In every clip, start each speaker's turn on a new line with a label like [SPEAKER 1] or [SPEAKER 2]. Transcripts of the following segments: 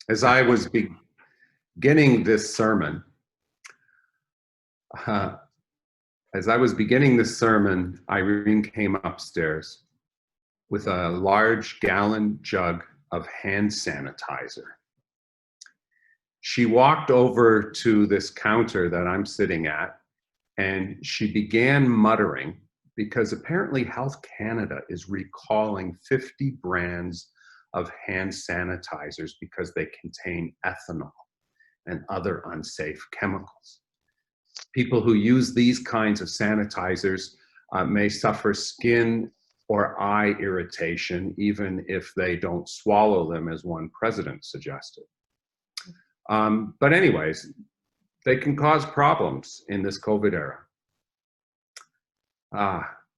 [SPEAKER 1] As I was beginning this sermon, Irene came upstairs with a large gallon jug of hand sanitizer. She walked over to this counter that I'm sitting at, and she began muttering, because apparently Health Canada is recalling 50 brands of hand sanitizers because they contain ethanol and other unsafe chemicals. People who use these kinds of sanitizers may suffer skin or eye irritation, even if they don't swallow them, as one president suggested. But anyways, they can cause problems in this COVID era.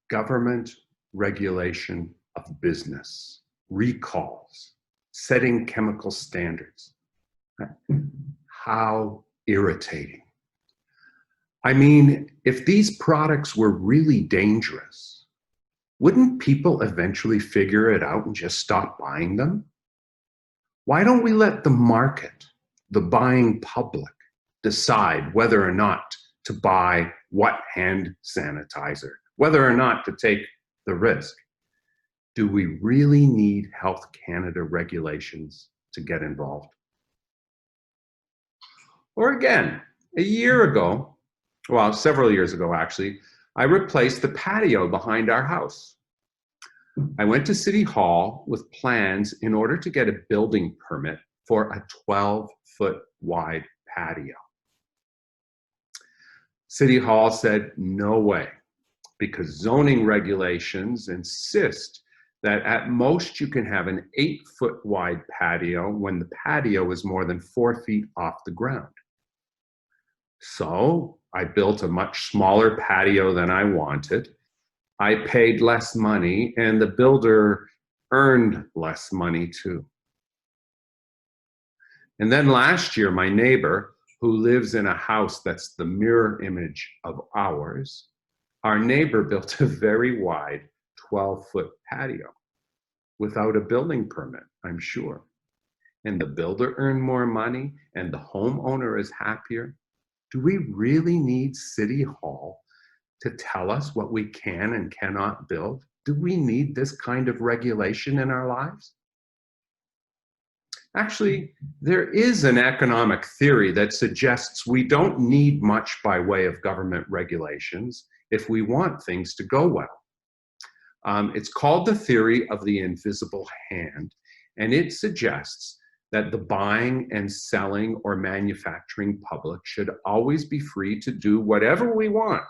[SPEAKER 1] Government regulation of business, recalls, setting chemical standards. How irritating. I mean, if these products were really dangerous, wouldn't people eventually figure it out and just stop buying them? Why don't we let the market, the buying public, decide whether or not to buy what hand sanitizer, whether or not to take the risk? Do we really need Health Canada regulations to get involved? Or again, a year ago, well, several years ago actually, I replaced the patio behind our house. I went to City Hall with plans in order to get a building permit for a 12-foot wide patio. City Hall said, no way, because zoning regulations insist that at most you can have an 8-foot wide patio when the patio is more than 4 feet off the ground. So I built a much smaller patio than I wanted. I paid less money, and the builder earned less money too. And then last year, my neighbor, who lives in a house that's the mirror image of ours, our neighbor built a very wide 12-foot patio without a building permit, I'm sure. And the builder earned more money, and the homeowner is happier. Do we really need City Hall to tell us what we can and cannot build? Do we need this kind of regulation in our lives? Actually, there is an economic theory that suggests we don't need much by way of government regulations if we want things to go well. It's called the theory of the invisible hand, and it suggests that the buying and selling or manufacturing public should always be free to do whatever we want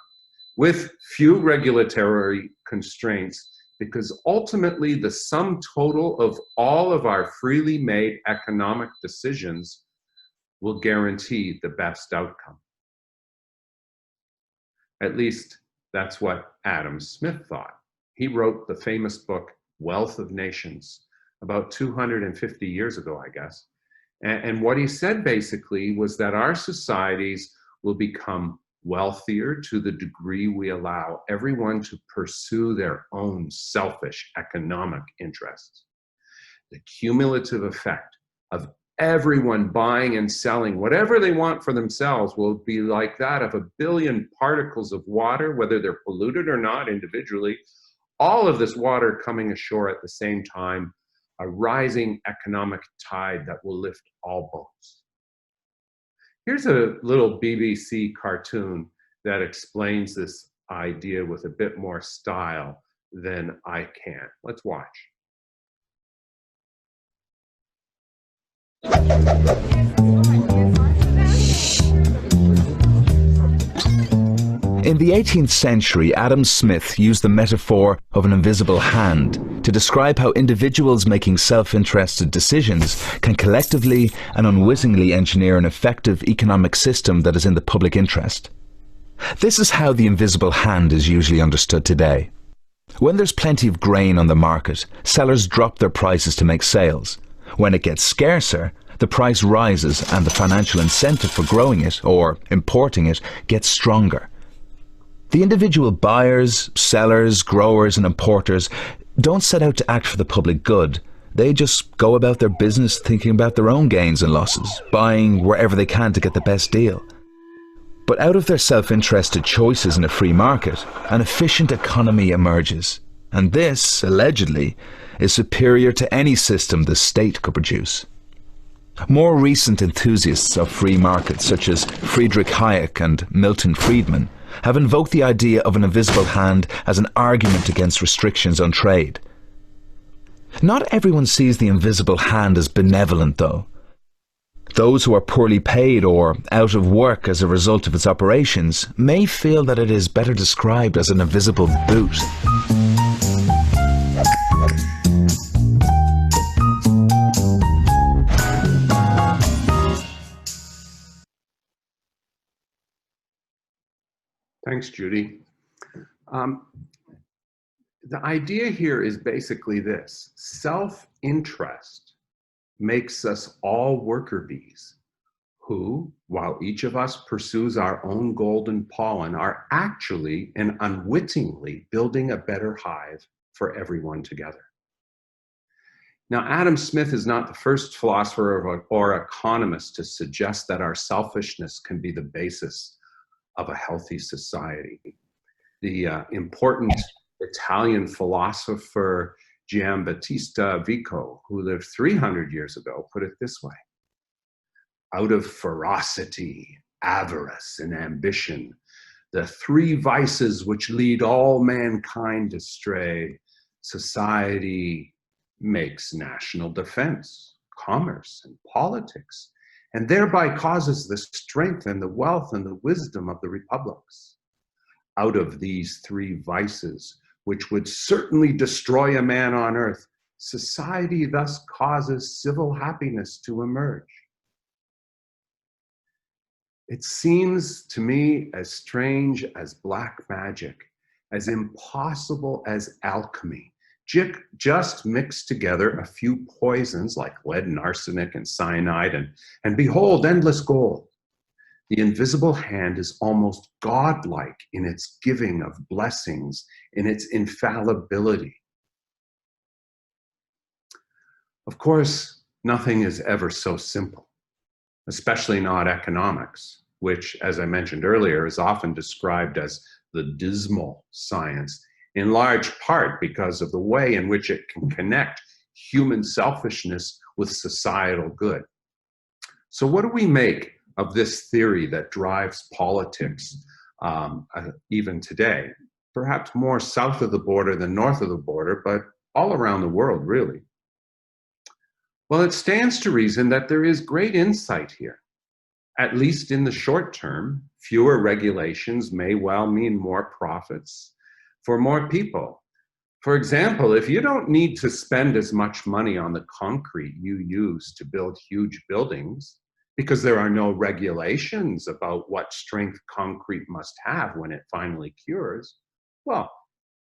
[SPEAKER 1] with few regulatory constraints, because ultimately the sum total of all of our freely made economic decisions will guarantee the best outcome. At least that's what Adam Smith thought. He wrote the famous book, Wealth of Nations, about 250 years ago, I guess. And what he said basically was that our societies will become wealthier to the degree we allow everyone to pursue their own selfish economic interests. The cumulative effect of everyone buying and selling whatever they want for themselves will be like that of a billion particles of water, whether they're polluted or not individually, all of this water coming ashore at the same time, a rising economic tide that will lift all boats. Here's a little BBC cartoon that explains this idea with a bit more style than I can. Let's watch.
[SPEAKER 2] In the 18th century, Adam Smith used the metaphor of an invisible hand to describe how individuals making self-interested decisions can collectively and unwittingly engineer an effective economic system that is in the public interest. This is how the invisible hand is usually understood today. When there's plenty of grain on the market, sellers drop their prices to make sales. When it gets scarcer, the price rises and the financial incentive for growing it or importing it gets stronger. The individual buyers, sellers, growers and importers don't set out to act for the public good. They just go about their business thinking about their own gains and losses, buying wherever they can to get the best deal. But out of their self-interested choices in a free market, an efficient economy emerges. And this, allegedly, is superior to any system the state could produce. More recent enthusiasts of free markets, such as Friedrich Hayek and Milton Friedman, have invoked the idea of an invisible hand as an argument against restrictions on trade. Not everyone sees the invisible hand as benevolent, though. Those who are poorly paid or out of work as a result of its operations may feel that it is better described as an invisible boot.
[SPEAKER 1] Thanks, Judy. The idea here is basically this: self-interest makes us all worker bees who, while each of us pursues our own golden pollen, are actually and unwittingly building a better hive for everyone together. Now, Adam Smith is not the first philosopher or economist to suggest that our selfishness can be the basis of a healthy society. The important Italian philosopher Giambattista Vico, who lived 300 years ago, put it this way: out of ferocity, avarice, and ambition, the three vices which lead all mankind astray, society makes national defense, commerce, and politics, and thereby causes the strength and the wealth and the wisdom of the republics. Out of these three vices, which would certainly destroy a man on earth, society thus causes civil happiness to emerge. It seems to me as strange as black magic, as impossible as alchemy. Just mix together a few poisons like lead and arsenic and cyanide, and behold, endless gold. The invisible hand is almost godlike in its giving of blessings, in its infallibility. Of course, nothing is ever so simple, especially not economics, which, as I mentioned earlier, is often described as the dismal science, in large part because of the way in which it can connect human selfishness with societal good. So what do we make of this theory that drives politics even today, perhaps more south of the border than north of the border, but all around the world, really? Well, it stands to reason that there is great insight here. At least in the short term, fewer regulations may well mean more profits for more people. For example, if you don't need to spend as much money on the concrete you use to build huge buildings, because there are no regulations about what strength concrete must have when it finally cures, well,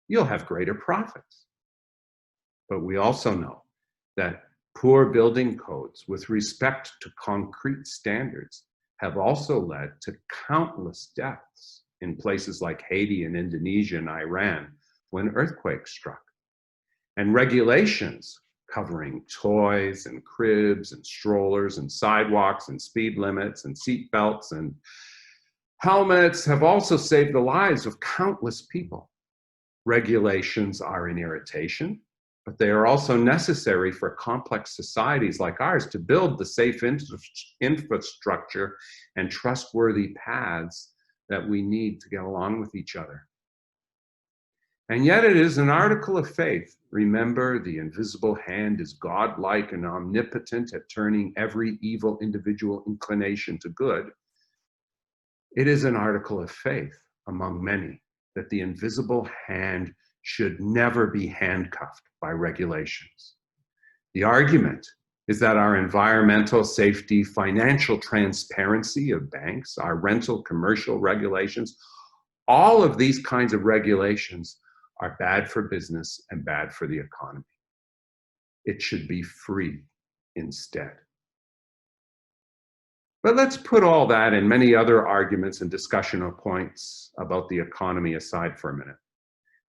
[SPEAKER 1] you'll have greater profits. But we also know that poor building codes with respect to concrete standards have also led to countless deaths in places like Haiti and Indonesia and Iran when earthquakes struck. And regulations covering toys and cribs and strollers and sidewalks and speed limits and seat belts and helmets have also saved the lives of countless people. Regulations are an irritation, but they are also necessary for complex societies like ours to build the safe infrastructure and trustworthy paths that we need to get along with each other. And yet it is an article of faith. Remember, the invisible hand is godlike and omnipotent at turning every evil individual inclination to good. It is an article of faith among many that the invisible hand should never be handcuffed by regulations. The argument is that our environmental safety, financial transparency of banks, our rental commercial regulations, all of these kinds of regulations are bad for business and bad for the economy. It should be free instead. But let's put all that and many other arguments and discussional points about the economy aside for a minute.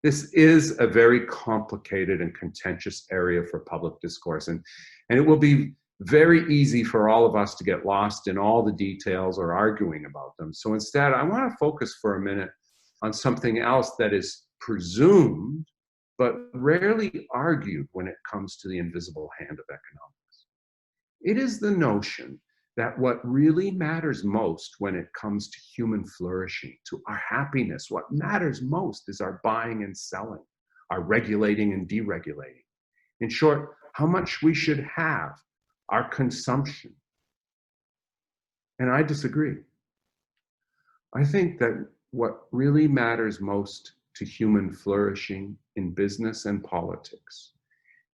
[SPEAKER 1] This is a very complicated and contentious area for public discourse, and it will be very easy for all of us to get lost in all the details or arguing about them. So instead, I want to focus for a minute on something else that is presumed but rarely argued when it comes to the invisible hand of economics. It is the notion that what really matters most when it comes to human flourishing, to our happiness, what matters most is our buying and selling, our regulating and deregulating. In short, how much we should have, our consumption. And I disagree. I think that what really matters most to human flourishing in business and politics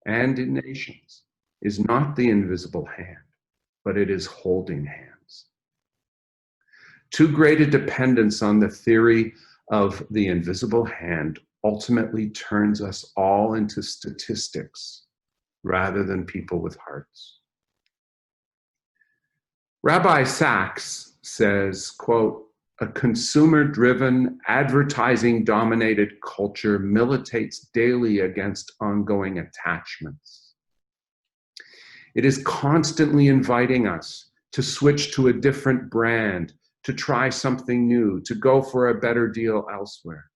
[SPEAKER 1] and in nations is not the invisible hand, but it is holding hands. Too great a dependence on the theory of the invisible hand ultimately turns us all into statistics rather than people with hearts. Rabbi Sachs says, quote, "A consumer-driven, advertising-dominated culture militates daily against ongoing attachments. It is constantly inviting us to switch to a different brand, to try something new, to go for a better deal elsewhere."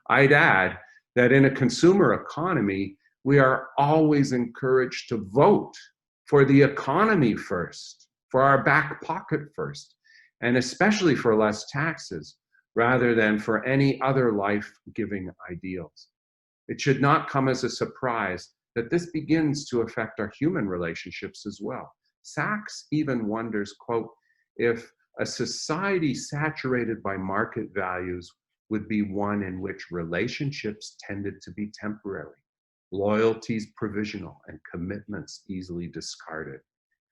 [SPEAKER 1] I'd add that in a consumer economy, we are always encouraged to vote for the economy first, for our back pocket first, and especially for less taxes, rather than for any other life-giving ideals. It should not come as a surprise that this begins to affect our human relationships as well. Sachs even wonders, quote, if a society saturated by market values would be one in which relationships tended to be temporary, loyalties provisional, and commitments easily discarded.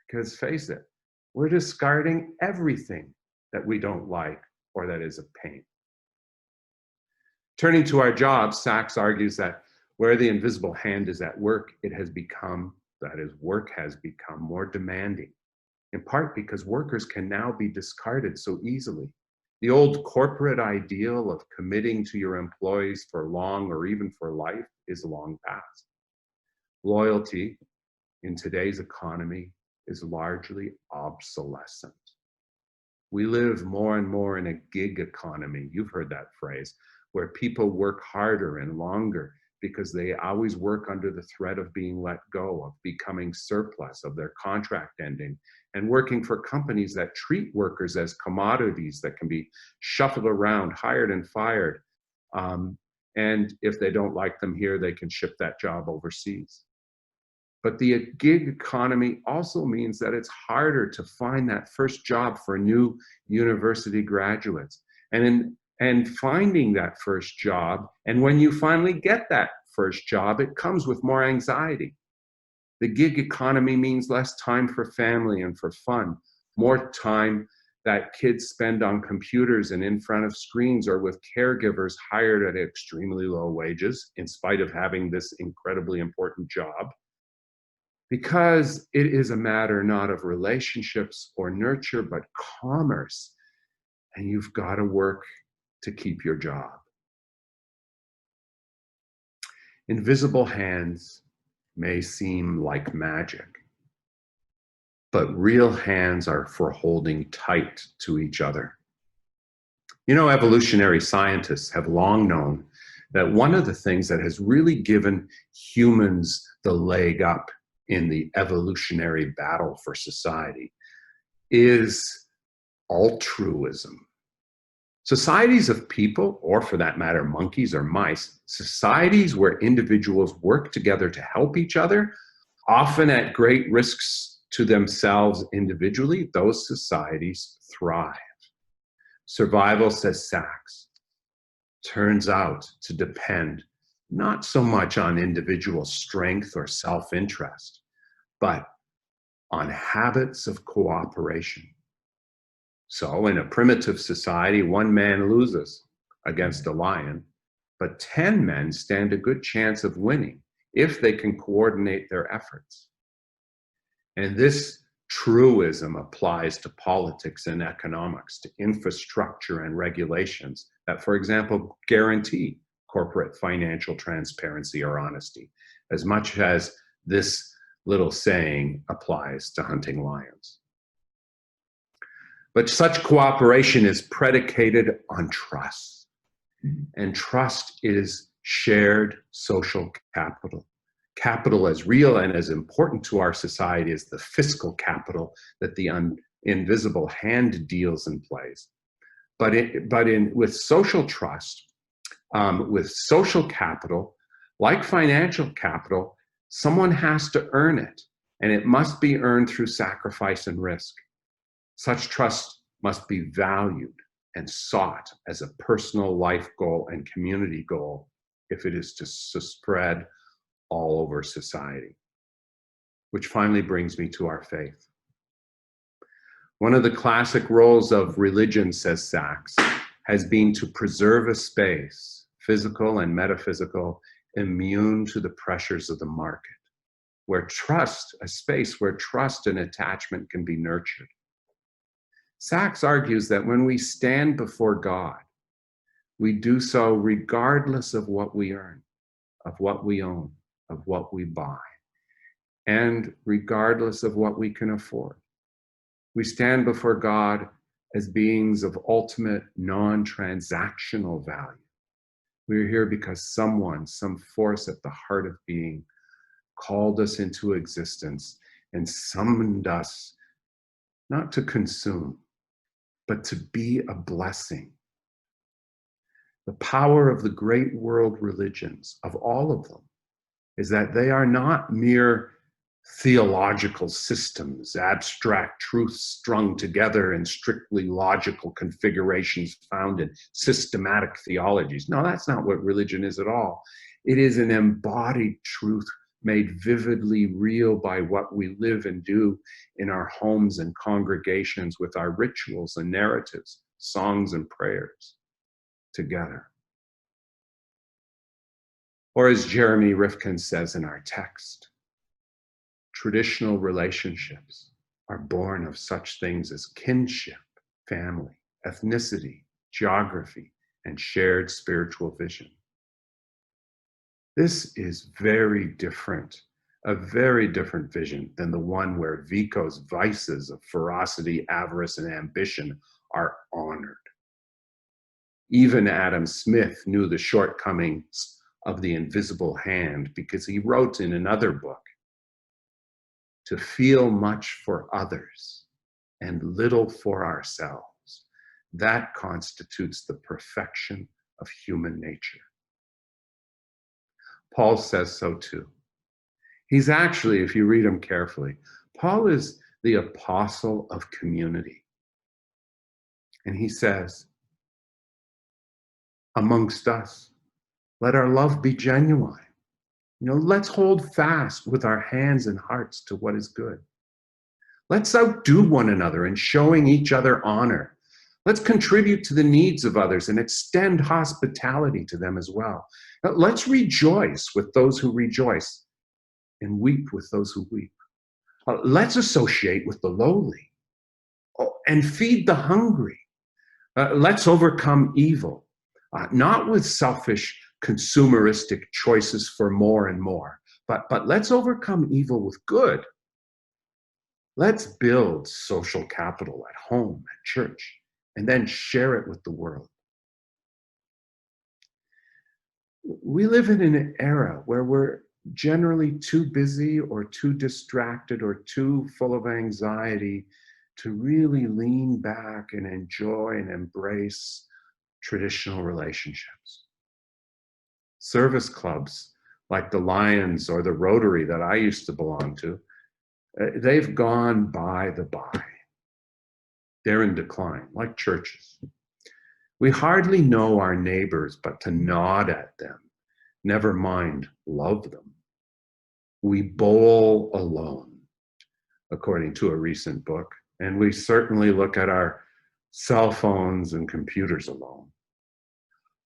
[SPEAKER 1] Because face it, we're discarding everything that we don't like or that is a pain. Turning to our jobs, Sachs argues that where the invisible hand is at work, it has become, that is, work has become more demanding, in part because workers can now be discarded so easily. The old corporate ideal of committing to your employees for long or even for life is long past. Loyalty in today's economy is largely obsolescent. We live more and more in a gig economy. You've heard that phrase, where people work harder and longer because they always work under the threat of being let go, of becoming surplus, of their contract ending, and working for companies that treat workers as commodities that can be shuffled around, hired and fired. And if they don't like them here, they can ship that job overseas. But the gig economy also means that it's harder to find that first job for new university graduates. And finding that first job, and when you finally get that first job, it comes with more anxiety. The gig economy means less time for family and for fun, more time that kids spend on computers and in front of screens or with caregivers hired at extremely low wages, in spite of having this incredibly important job. Because it is a matter not of relationships or nurture, but commerce. And you've got to work to keep your job. Invisible hands may seem like magic, but real hands are for holding tight to each other. You know, evolutionary scientists have long known that one of the things that has really given humans the leg up in the evolutionary battle for society is altruism. Societies of people, or for that matter, monkeys or mice, societies where individuals work together to help each other, often at great risks to themselves individually, those societies thrive. Survival, says Sachs, turns out to depend not so much on individual strength or self-interest, but on habits of cooperation. So in a primitive society, one man loses against a lion, but 10 men stand a good chance of winning if they can coordinate their efforts. And this truism applies to politics and economics, to infrastructure and regulations that, for example, guarantee corporate financial transparency or honesty, as much as this little saying applies to hunting lions. But such cooperation is predicated on trust, and trust is shared social capital. Capital as real and as important to our society as the fiscal capital that the invisible hand deals and plays. With social trust, with social capital, like financial capital, someone has to earn it, and it must be earned through sacrifice and risk. Such trust must be valued and sought as a personal life goal and community goal if it is to spread all over society. Which finally brings me to our faith. One of the classic roles of religion, says Sachs, has been to preserve a space, physical and metaphysical, immune to the pressures of the market, where trust, a space where trust and attachment can be nurtured. Sachs argues that when we stand before God, we do so regardless of what we earn, of what we own, of what we buy, and regardless of what we can afford. We stand before God as beings of ultimate non-transactional value. We're here because someone, some force at the heart of being, called us into existence and summoned us not to consume, but to be a blessing. The power of the great world religions, of all of them, is that they are not mere theological systems, abstract truths strung together in strictly logical configurations found in systematic theologies. No, that's not what religion is at all. It is an embodied truth made vividly real by what we live and do in our homes and congregations with our rituals and narratives, songs and prayers together. Or as Jeremy Rifkin says in our text, traditional relationships are born of such things as kinship, family, ethnicity, geography, and shared spiritual vision. This is very different, a very different vision than the one where Vico's vices of ferocity, avarice, and ambition are honored. Even Adam Smith knew the shortcomings of the invisible hand because he wrote in another book, to feel much for others and little for ourselves, that constitutes the perfection of human nature. Paul says so too. He's actually, if you read him carefully, Paul is the apostle of community. And he says, amongst us, let our love be genuine. Let's hold fast with our hands and hearts to what is good. Let's outdo one another in showing each other honor. Let's contribute to the needs of others and extend hospitality to them as well. Let's rejoice with those who rejoice and weep with those who weep. Let's associate with the lowly and feed the hungry. Let's overcome evil, not with selfish consumeristic choices for more and more, but let's overcome evil with good. Let's build social capital at home, at church, and then share it with the world. We live in an era where we're generally too busy or too distracted or too full of anxiety to really lean back and enjoy and embrace traditional relationships. Service clubs like the Lions or the Rotary that I used to belong to, they've gone by the by. They're in decline, like churches. We hardly know our neighbors but to nod at them, never mind love them. We bowl alone, according to a recent book, and we certainly look at our cell phones and computers alone.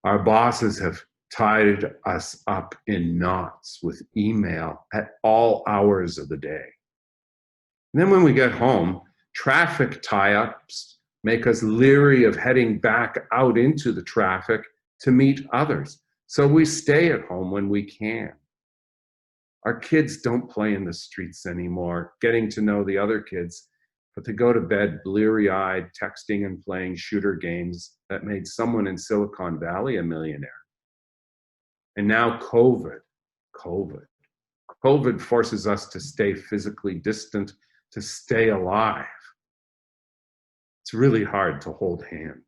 [SPEAKER 1] Our bosses have tied us up in knots with email at all hours of the day. And then when we get home, traffic tie-ups make us leery of heading back out into the traffic to meet others. So we stay at home when we can. Our kids don't play in the streets anymore, getting to know the other kids, but they go to bed bleary-eyed, texting and playing shooter games that made someone in Silicon Valley a millionaire. And now COVID forces us to stay physically distant, to stay alive. It's really hard to hold hands.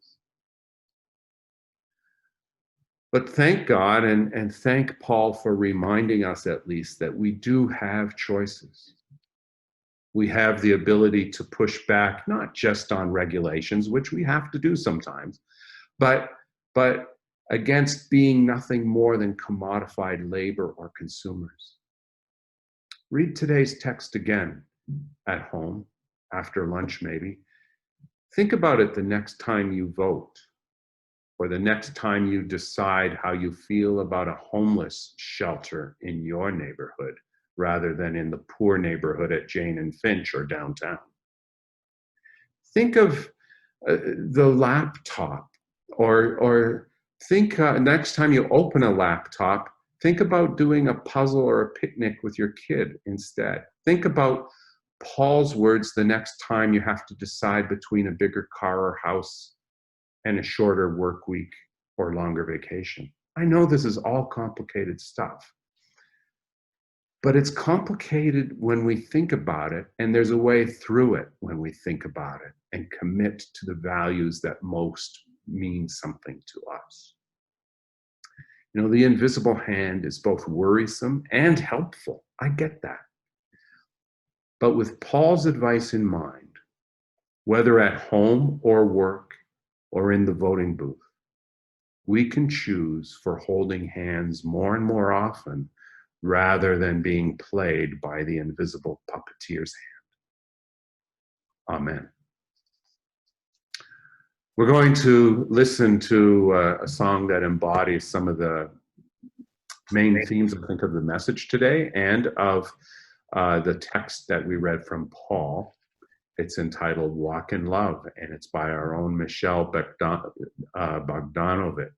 [SPEAKER 1] But thank God and thank Paul for reminding us at least that we do have choices. We have the ability to push back, not just on regulations, which we have to do sometimes, but against being nothing more than commodified labor or consumers. Read today's text again at home, after lunch maybe. Think about it the next time you vote, or the next time you decide how you feel about a homeless shelter in your neighborhood, rather than in the poor neighborhood at Jane and Finch or downtown. Think of the laptop, or think next time you open a laptop, think about doing a puzzle or a picnic with your kid instead. Think about Paul's words the next time you have to decide between a bigger car or house and a shorter work week or longer vacation. I know this is all complicated stuff, but it's complicated when we think about it, and there's a way through it when we think about it and commit to the values that most mean something to us. You know, the invisible hand is both worrisome and helpful. I get that. But with Paul's advice in mind, whether at home or work or in the voting booth, we can choose for holding hands more and more often rather than being played by the invisible puppeteer's hand. Amen. We're going to listen to a song that embodies some of the main themes, I think, of the message today and of the text that we read from Paul. It's entitled Walk in Love, and it's by our own Michelle Bogdanovich.